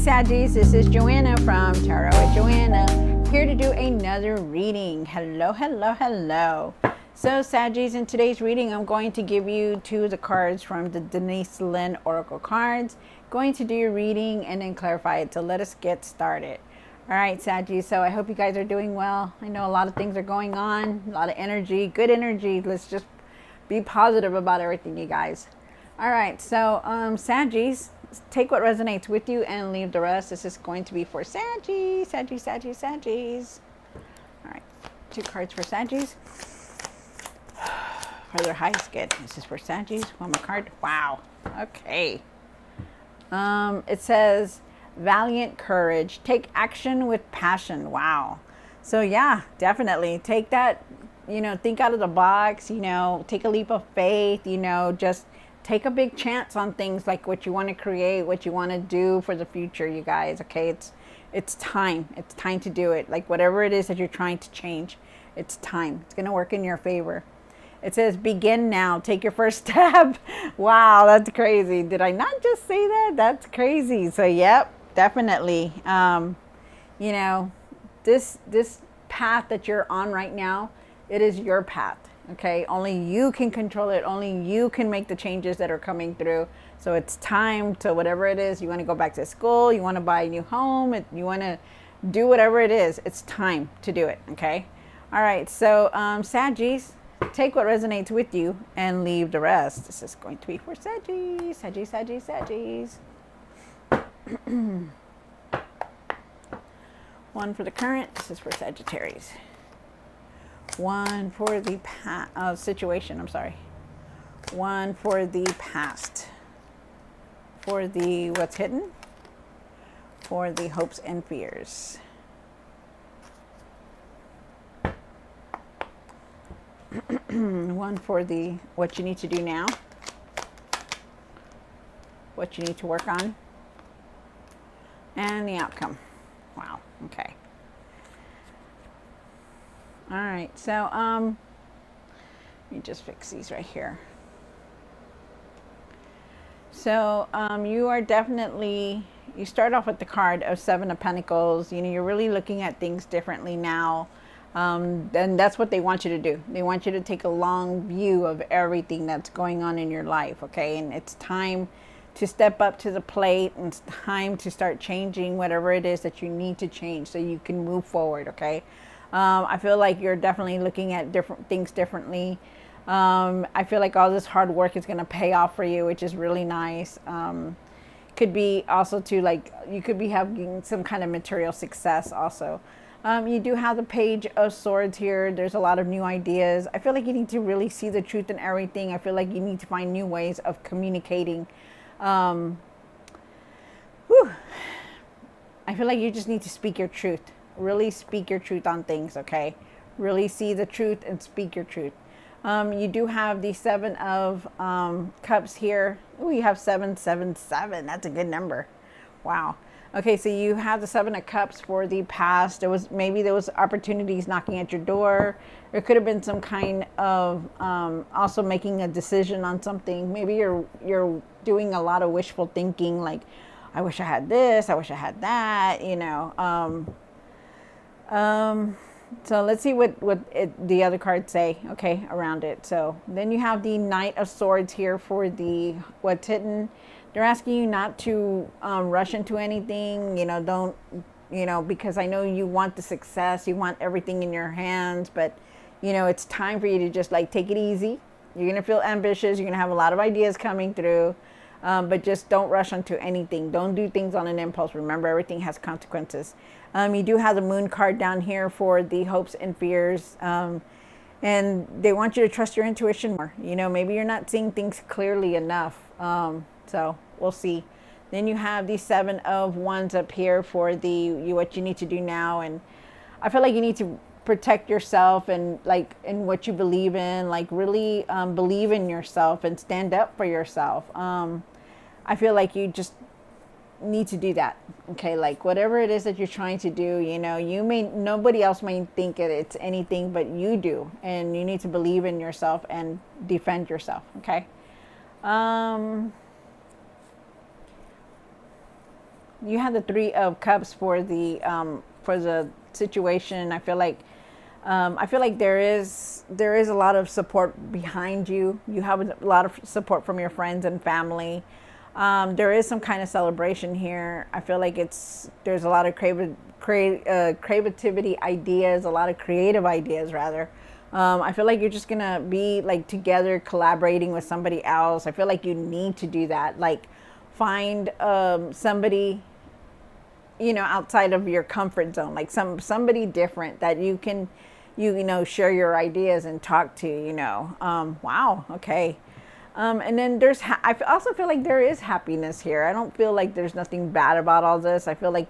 Saggies, this is Joanna from Tarot with Joanna, here to do another reading. Hello, hello, hello. So Saggies, in today's reading, I'm going to give you two of the cards from the Denise Lynn Oracle cards. Going to do your reading and then clarify it. So let us get started. All right, Saggies, so I hope you guys are doing well. I know a lot of things are going on, a lot of energy, good energy. Let's just be positive about everything, you guys. All right, so Saggies, take what resonates with you and leave the rest. This is going to be for Saggies, Saggies, Saggies, Saggies. All right, two cards for Saggies. For their highest good. This is for Saggies. One more card. Wow. Okay. It says, valiant courage. Take action with passion. Wow. So yeah, definitely take that, think out of the box, take a leap of faith, just take a big chance on things like what you want to create, what you want to do for the future, you guys. Okay, it's time. It's time to do it. Like whatever it is that you're trying to change, it's time. It's going to work in your favor. It says, begin now. Take your first step. Wow, that's crazy. Did I not just say that? That's crazy. So, yep, definitely. This path that you're on right now, it is your path. Okay, only you can control it. Only you can make the changes that are coming through. So it's time to whatever it is. You want to go back to school. You want to buy a new home. You want to do whatever it is. It's time to do it. Okay. All right. So Saggies, take what resonates with you and leave the rest. This is going to be for Saggies. Saggies, Saggies, Saggies. One for the current. This is for Sagittarius. One for the situation, I'm sorry. One for the past. For the what's hidden. For the hopes and fears. One for the what you need to do now. What you need to work on. And the outcome. Wow, okay. All right, so let me just fix these right here. So you are definitely, you start off with the card of Seven of Pentacles. You're really looking at things differently now. And that's what they want you to do. They want you to take a long view of everything that's going on in your life, okay? And it's time to step up to the plate, and it's time to start changing whatever it is that you need to change so you can move forward, okay? I feel like you're definitely looking at different things differently. I feel like all this hard work is going to pay off for you, which is really nice. Could be also too, like, you could be having some kind of material success also. You do have the Page of Swords here. There's a lot of new ideas. I feel like you need to really see the truth in everything. I feel like you need to find new ways of communicating. I feel like you just need to speak your truth. Really speak your truth on things, okay? Really see the truth and speak your truth. You do have the Seven of Cups here. Ooh, you have 777. That's a good number. Wow. Okay, so you have the Seven of Cups for the past. Maybe there was opportunities knocking at your door. There could have been some kind of also making a decision on something. Maybe you're doing a lot of wishful thinking, like, I wish I had this, I wish I had that, So let's see what the other cards say, okay, around it. So then you have the Knight of Swords here for the what's hidden. They're asking you not to rush into anything, don't, because I know you want the success, you want everything in your hands, but, it's time for you to just like take it easy. You're going to feel ambitious. You're going to have a lot of ideas coming through, but just don't rush into anything. Don't do things on an impulse. Remember, everything has consequences. You do have the Moon card down here for the hopes and fears. And they want you to trust your intuition more. Maybe you're not seeing things clearly enough. So we'll see. Then you have the Seven of Wands up here for what you need to do now. And I feel like you need to protect yourself and like in what you believe in, like really believe in yourself and stand up for yourself. I feel like you just need to do that. Okay, like whatever it is that you're trying to do, nobody else may think it's anything but you do, and you need to believe in yourself and defend yourself. Okay. You had the Three of Cups for the situation. I feel like there is a lot of support behind you. You have a lot of support from your friends and family. There is some kind of celebration here. I feel like there's a lot of creativity ideas, a lot of creative ideas rather. I feel like you're just gonna be like together collaborating with somebody else. I feel like you need to do that. Like find somebody, outside of your comfort zone, like somebody different that you can, share your ideas and talk to. Wow, okay. And then I also feel like there is happiness here. I don't feel like there's nothing bad about all this. I feel like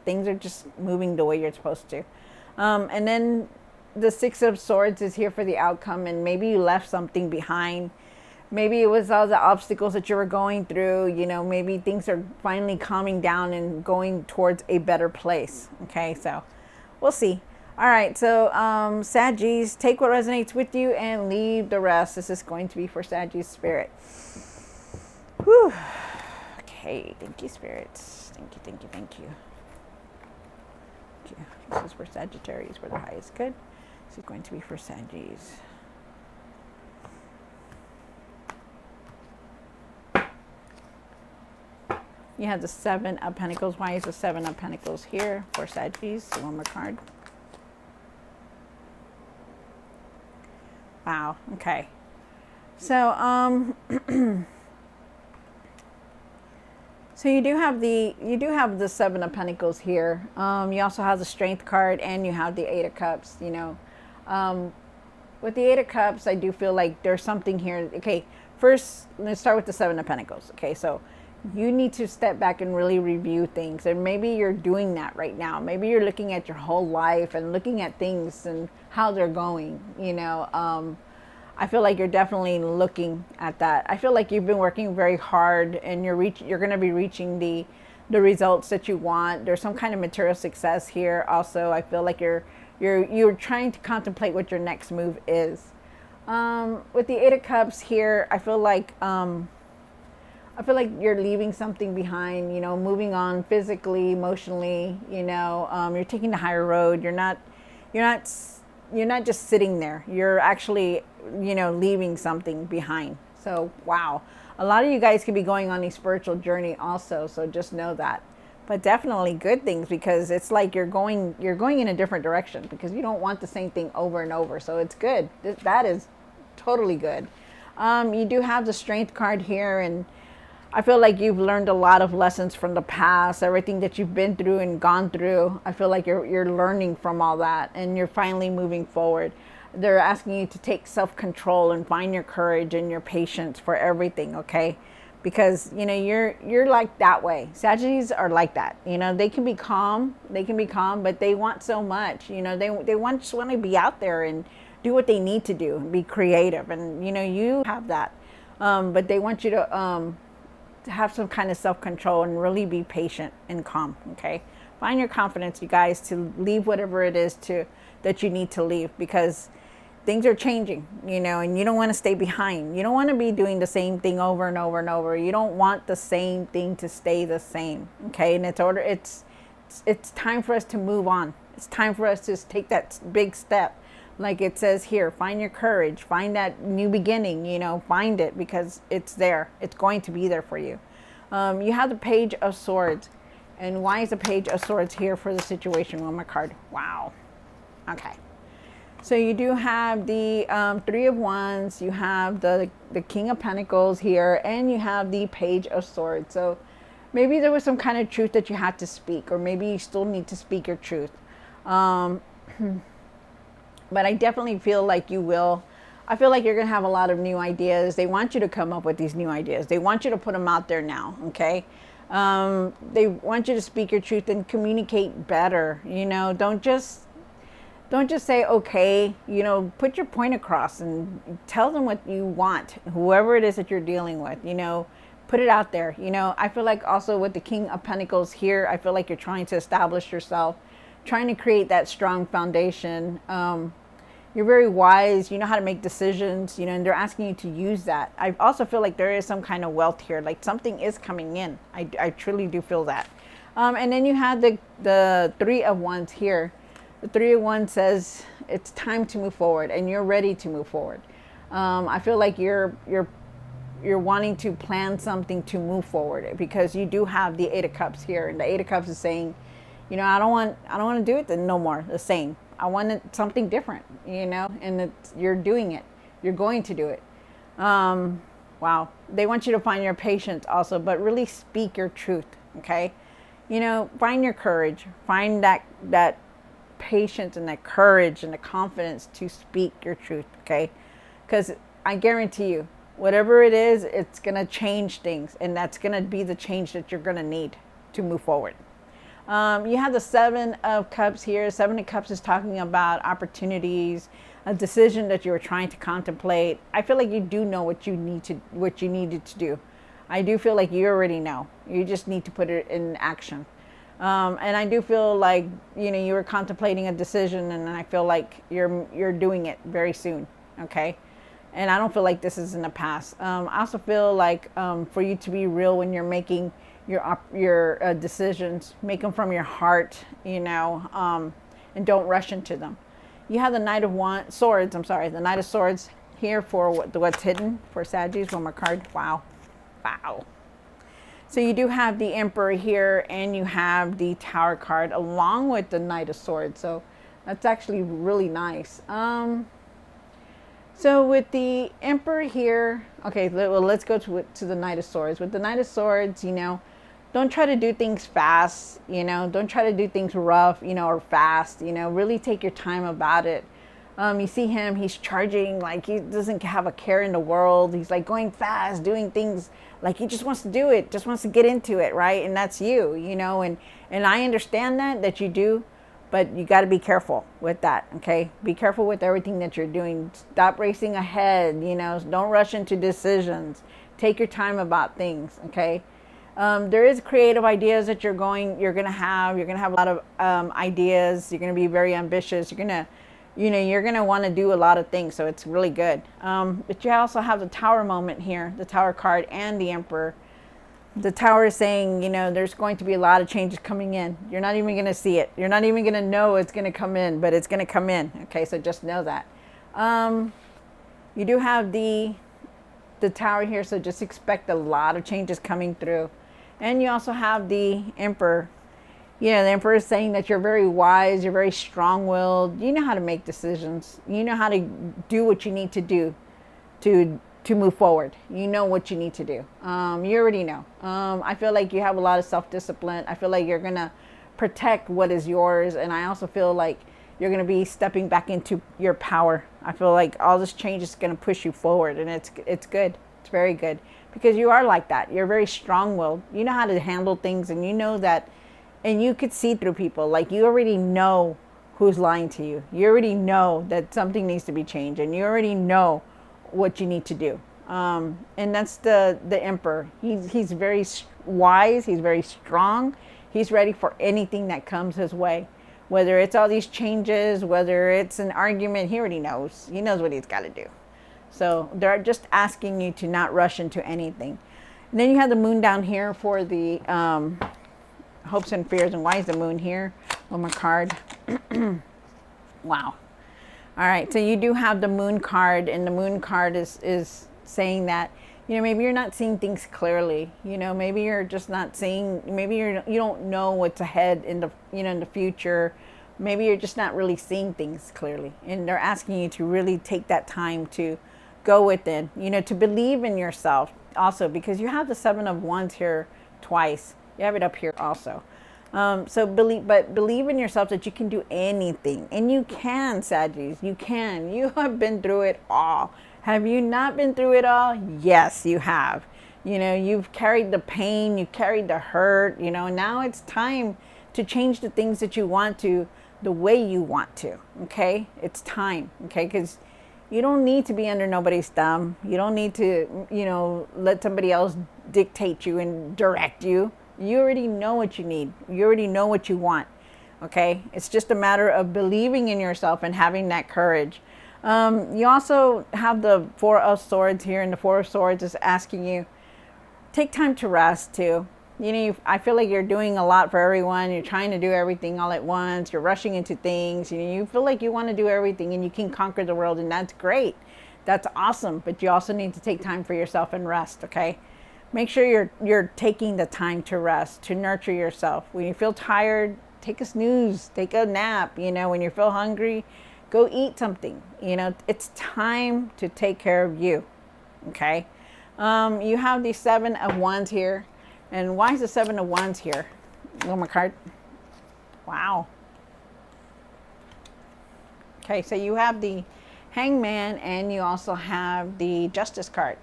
things are just moving the way you're supposed to. And then the Six of Swords is here for the outcome, and maybe you left something behind. Maybe it was all the obstacles that you were going through. Maybe things are finally calming down and going towards a better place. Okay, so we'll see. All right, so Saggies, take what resonates with you and leave the rest. This is going to be for Saggies spirit. Whew. Okay, thank you, spirits. Thank you, thank you, thank you. Thank you. This is for Sagittarius, where the highest good. This is going to be for Saggies. You have the Seven of Pentacles. Why is the Seven of Pentacles here for Saggies? One more card. Wow. Okay. So, so you do have the Seven of Pentacles here. You also have the Strength card, and you have the Eight of Cups. With the Eight of Cups, I do feel like there's something here. Okay, first let's start with the Seven of Pentacles. Okay, so you need to step back and really review things, and maybe you're doing that right now. Maybe you're looking at your whole life and looking at things and how they're going. I feel like you're definitely looking at that. I feel like you've been working very hard, and you're going to be reaching the results that you want. There's some kind of material success here. Also, I feel like you're trying to contemplate what your next move is. With the Eight of Cups here, I feel like you're leaving something behind, moving on physically, emotionally, you're taking the higher road. You're not just sitting there. You're actually, leaving something behind. So, wow. A lot of you guys could be going on a spiritual journey also. So just know that. But definitely good things, because it's like you're going in a different direction, because you don't want the same thing over and over. So it's good. That is totally good. You do have the Strength card here, and I feel like you've learned a lot of lessons from the past, everything that you've been through and gone through. I feel like you're learning from all that, and you're finally moving forward. They're asking you to take self-control and find your courage and your patience for everything, okay? Because, you're like that way. Sagittarius are like that. They can be calm, but they want so much. They just want to be out there and do what they need to do and be creative. And, you have that. But they want you to have some kind of self-control and really be patient and calm. Okay, find your confidence, you guys, to leave whatever it is that you need to leave, because things are changing, and you don't want to stay behind. You don't want to be doing the same thing over and over and over. You don't want the same thing to stay the same. Okay, and it's time for us to move on. It's time for us to take that big step. Like it says here, find your courage, find that new beginning, find it, because it's there. It's going to be there for you. You have the Page of Swords. And why is the Page of Swords here for the situation? One more card. Wow. Okay. So you do have the Three of Wands. You have the King of Pentacles here. And you have the Page of Swords. So maybe there was some kind of truth that you had to speak. Or maybe you still need to speak your truth. But I definitely feel like you will. I feel like you're going to have a lot of new ideas. They want you to come up with these new ideas. They want you to put them out there now, okay? They want you to speak your truth and communicate better. Don't just say, okay, put your point across and tell them what you want, whoever it is that you're dealing with, put it out there. I feel like also with the King of Pentacles here, I feel like you're trying to establish yourself, trying to create that strong foundation. You're very wise. You know how to make decisions, and they're asking you to use that. I also feel like there is some kind of wealth here, like something is coming in. I truly do feel that. And then you have the Three of Wands here. The Three of Wands says it's time to move forward, and you're ready to move forward. I feel like you're wanting to plan something to move forward, because you do have the Eight of Cups here, and the Eight of Cups is saying, you know, I don't want to do it no more the same. I want something different, you know, and you're doing it. You're going to do it. Wow. They want you to find your patience also, but really speak your truth. Okay. You know, find your courage, find that patience and that courage and the confidence to speak your truth. Okay. Because I guarantee you, whatever it is, it's going to change things, and that's going to be the change that you're going to need to move forward. You have the Seven of Cups here. Seven of Cups is talking about opportunities, a decision that you were trying to contemplate. I feel like you do know what you needed to do. I do feel like you already know. You just need to put it in action. And I do feel like, you know, you were contemplating a decision, and I feel like you're doing it very soon. Okay. And I don't feel like this is in the past. I also feel like for you to be real when you're making your decisions, make them from your heart, you know, and don't rush into them. You have the Knight of Swords. I'm sorry, the Knight of Swords here for what's hidden for Sagittarius. One more card. Wow, wow. So you do have the Emperor here, and you have the Tower card along with the Knight of Swords. So that's actually really nice. So with the Emperor here, okay, well, let's go to the Knight of Swords. With the Knight of Swords, you know, don't try to do things fast, you know, don't try to do things rough, you know, or fast, you know, really take your time about it. You see him, he's charging like he doesn't have a care in the world. He's like going fast, doing things like he just wants to do it, just wants to get into it, right? And that's you know, and I understand that you do, but you got to be careful with that, okay? Be careful with everything that you're doing. Stop racing ahead, you know, don't rush into decisions. Take your time about things, okay? There is creative ideas that you're going to have a lot of ideas. You're going to be very ambitious. You're going to want to do a lot of things, so it's really good. But you also have the Tower moment here, the Tower card and the Emperor. The Tower is saying, you know, there's going to be a lot of changes coming in. You're not even going to see it. You're not even going to know it's going to come in, but it's going to come in. Okay, so just know that. You do have the Tower here, so just expect a lot of changes coming through. And you also have the Emperor. You know, the Emperor is saying that you're very wise, you're very strong-willed. You know how to make decisions. You know how to do what you need to do to move forward. You know what you need to do. You already know. I feel like you have a lot of self-discipline. I feel like you're going to protect what is yours. And I also feel like you're going to be stepping back into your power. I feel like all this change is going to push you forward. And it's good. It's very good. Because you are like that. You're very strong-willed. You know how to handle things, and you know that, and you could see through people. Like, you already know who's lying to you. You already know that something needs to be changed, and you already know what you need to do. And that's the Emperor. He's very wise. He's very strong. He's ready for anything that comes his way. Whether it's all these changes, whether it's an argument, he already knows. He knows what he's got to do. So they're just asking you to not rush into anything. And then you have the Moon down here for the hopes and fears. And why is the Moon here? One more card. Wow. All right. So you do have the Moon card, and the Moon card is saying that, you know, maybe you're not seeing things clearly. You know, maybe you're just not seeing. Maybe you don't know what's ahead in the future. Maybe you're just not really seeing things clearly, and they're asking you to really take that time to go within, you know, to believe in yourself also, because you have the Seven of Wands here twice. You have it up here also. So believe in yourself that you can do anything, and you can, Sagittarius. You can. You have been through it all. Have you not been through it all? Yes, you have. You know, you've carried the pain, you carried the hurt, you know, now it's time to change the things that you want to the way you want to. Okay. It's time. Okay. Because you don't need to be under nobody's thumb. You don't need to, you know, let somebody else dictate you and direct you. You already know what you need. You already know what you want. Okay? It's just a matter of believing in yourself and having that courage. You also have the Four of Swords here, and the Four of Swords is asking you, take time to rest too. You know, I feel like you're doing a lot for everyone. You're trying to do everything all at once. You're rushing into things. You know, you feel like you want to do everything and you can conquer the world, and that's great. That's awesome. But you also need to take time for yourself and rest, okay? Make sure you're taking the time to rest, to nurture yourself. When you feel tired, take a snooze, take a nap. You know, when you feel hungry, go eat something. You know, it's time to take care of you, okay? You have the 7 of Wands here. And why is the 7 of Wands here? One more card. Wow. Okay, so you have the Hangman and you also have the Justice card.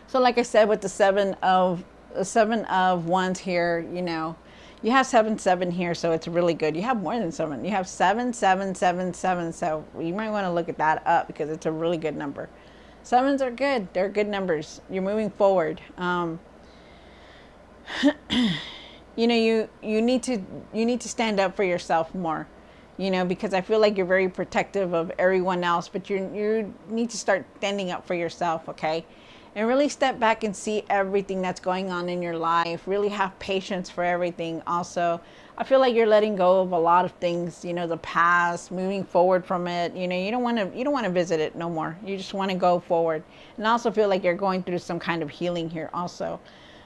So like I said, with the 7 of Wands here, you know, you have 7, 7 here, so it's really good. You have more than 7. You have 7, 7, 7, 7. So you might want to look at that up because it's a really good number. 7s are good. They're good numbers. You're moving forward. You know, you need to stand up for yourself more. You know, because I feel like you're very protective of everyone else, but you need to start standing up for yourself, okay? And really step back and see everything that's going on in your life. Really have patience for everything. Also, I feel like you're letting go of a lot of things, you know, the past, moving forward from it. You know, you don't want to visit it no more. You just want to go forward. And I also feel like you're going through some kind of healing here also.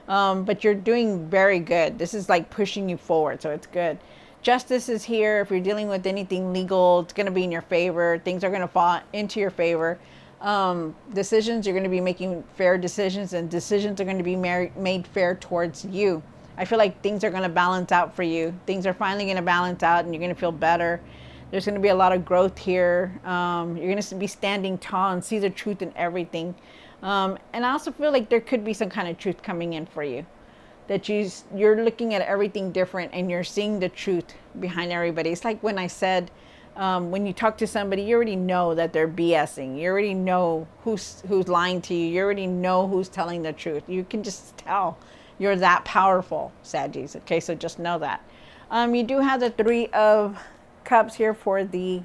But you're doing very good. This is like pushing you forward, so it's good. Justice is here. If you're dealing with anything legal, it's going to be in your favor. Things are going to fall into your favor. Decisions, you're going to be making fair decisions, and decisions are going to be made fair towards you. I feel like things are going to balance out for you. Things are finally going to balance out, and you're going to feel better. There's going to be a lot of growth here. You're going to be standing tall and see the truth in everything. And I also feel like there could be some kind of truth coming in for you. That you're looking at everything different and you're seeing the truth behind everybody. It's like when I said, when you talk to somebody, you already know that they're BSing. You already know who's lying to you. You already know who's telling the truth. You can just tell. You're that powerful, Saggies. Okay, so just know that. You do have the 3 of Cups here for the.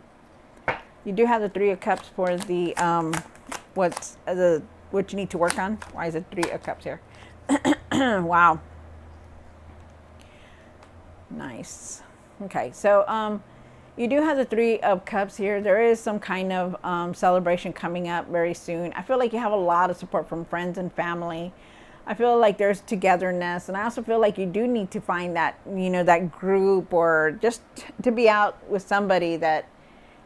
You do have the 3 of Cups for the what you need to work on. Why is it 3 of Cups here? Wow. Nice. Okay, so you do have the 3 of Cups here. There is some kind of celebration coming up very soon. I feel like you have a lot of support from friends and family. I feel like there's togetherness, and I also feel like you do need to find that, you know, that group, or just to be out with somebody that,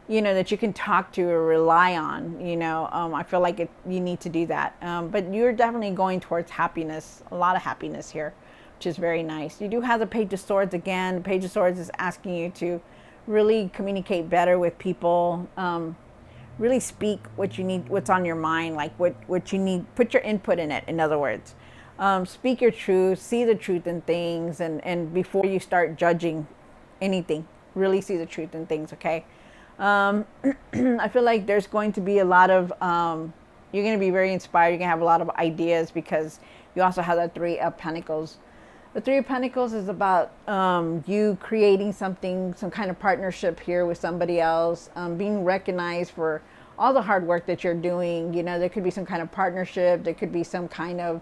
you know, that you can talk to or rely on. You know, I feel like you need to do that. But you're definitely going towards happiness, a lot of happiness here, which is very nice. You do have the Page of Swords again. The Page of Swords is asking you to really communicate better with people. Really speak what you need, what's on your mind, like what you need. Put your input in it, in other words. Speak your truth, see the truth in things, and before you start judging anything, really see the truth in things, okay? I feel like there's going to be a lot of, you're going to be very inspired. You're going to have a lot of ideas because you also have that 3 of Pentacles. The 3 of Pentacles is about you creating something, some kind of partnership here with somebody else, being recognized for all the hard work that you're doing. You know, there could be some kind of partnership. There could be some kind of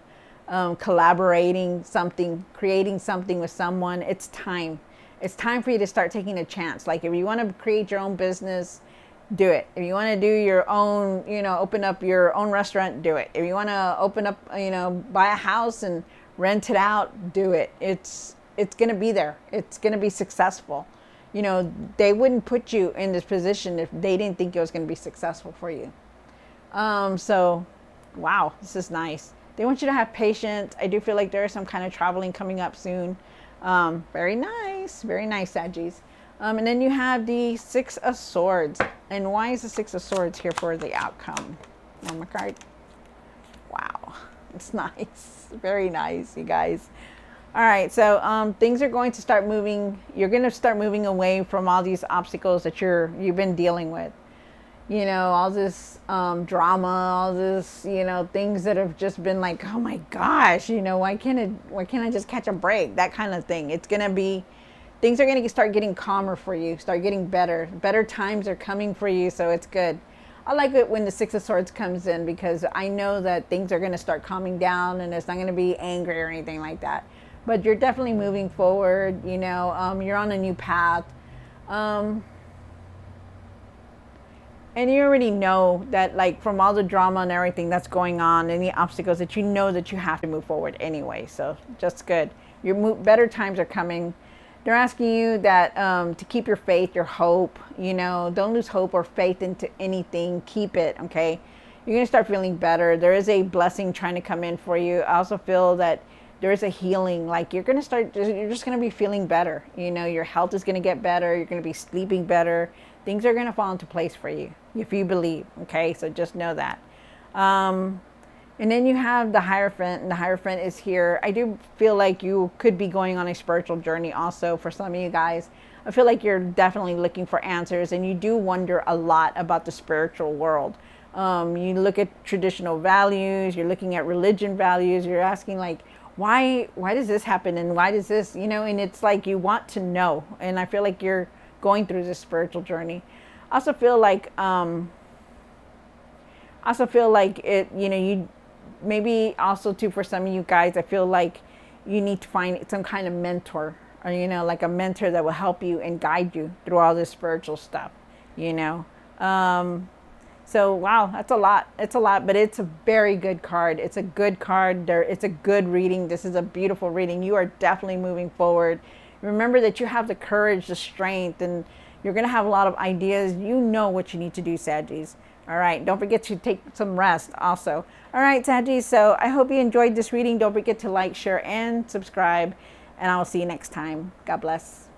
collaborating something, creating something with someone. It's time. It's time for you to start taking a chance. Like if you want to create your own business, do it. If you want to do your own, you know, open up your own restaurant, do it. If you want to open up, you know, buy a house and rent it out, do it. It's going to be there. It's going to be successful. You know, they wouldn't put you in this position if they didn't think it was going to be successful for you. So, wow, this is nice. They want you to have patience. I do feel like there is some kind of traveling coming up soon. Very nice, Saggies. And then you have the 6 of Swords. And why is the 6 of Swords here for the outcome? One more card. Wow, it's nice, very nice, you guys. All right, so things are going to start moving. You're going to start moving away from all these obstacles that you've been dealing with. You know, all this drama, all this, you know, things that have just been like, oh my gosh, you know, why can't I just catch a break? That kind of thing. It's going to be, things are going to start getting calmer for you, start getting better. Better times are coming for you, so it's good. I like it when the Six of Swords comes in, because I know that things are going to start calming down and it's not going to be angry or anything like that. But you're definitely moving forward. You're on a new path. Um, and you already know that, like, from all the drama and everything that's going on and the obstacles, that you know that you have to move forward anyway. So just good. Better times are coming. They're asking you that, to keep your faith, your hope. Don't lose hope or faith into anything. Keep it, okay? You're going to start feeling better. There is a blessing trying to come in for you. I also feel that there is a healing. Like, you're just going to be feeling better. Your health is going to get better. You're going to be sleeping better. Things are going to fall into place for you if you believe, okay? So just know that. And then you have the Hierophant, and the Hierophant is here. I do feel like you could be going on a spiritual journey also for some of you guys. I feel like you're definitely looking for answers, and you do wonder a lot about the spiritual world. You look at traditional values, you're looking at religion values, you're asking, like, why does this happen, and why does this, and it's like you want to know. And I feel like you're going through this spiritual journey. I also feel like you maybe also too, for some of you guys, I feel like you need to find some kind of mentor, or like a mentor that will help you and guide you through all this spiritual stuff. So wow, that's a lot. It's a lot, but it's a very good card. It's a good card. It's a good reading. This is a beautiful reading. You are definitely moving forward. Remember that you have the courage, the strength, and you're going to have a lot of ideas. You know what you need to do, Saggies. All right. Don't forget to take some rest also. All right, Saggies. So I hope you enjoyed this reading. Don't forget to like, share, and subscribe. And I will see you next time. God bless.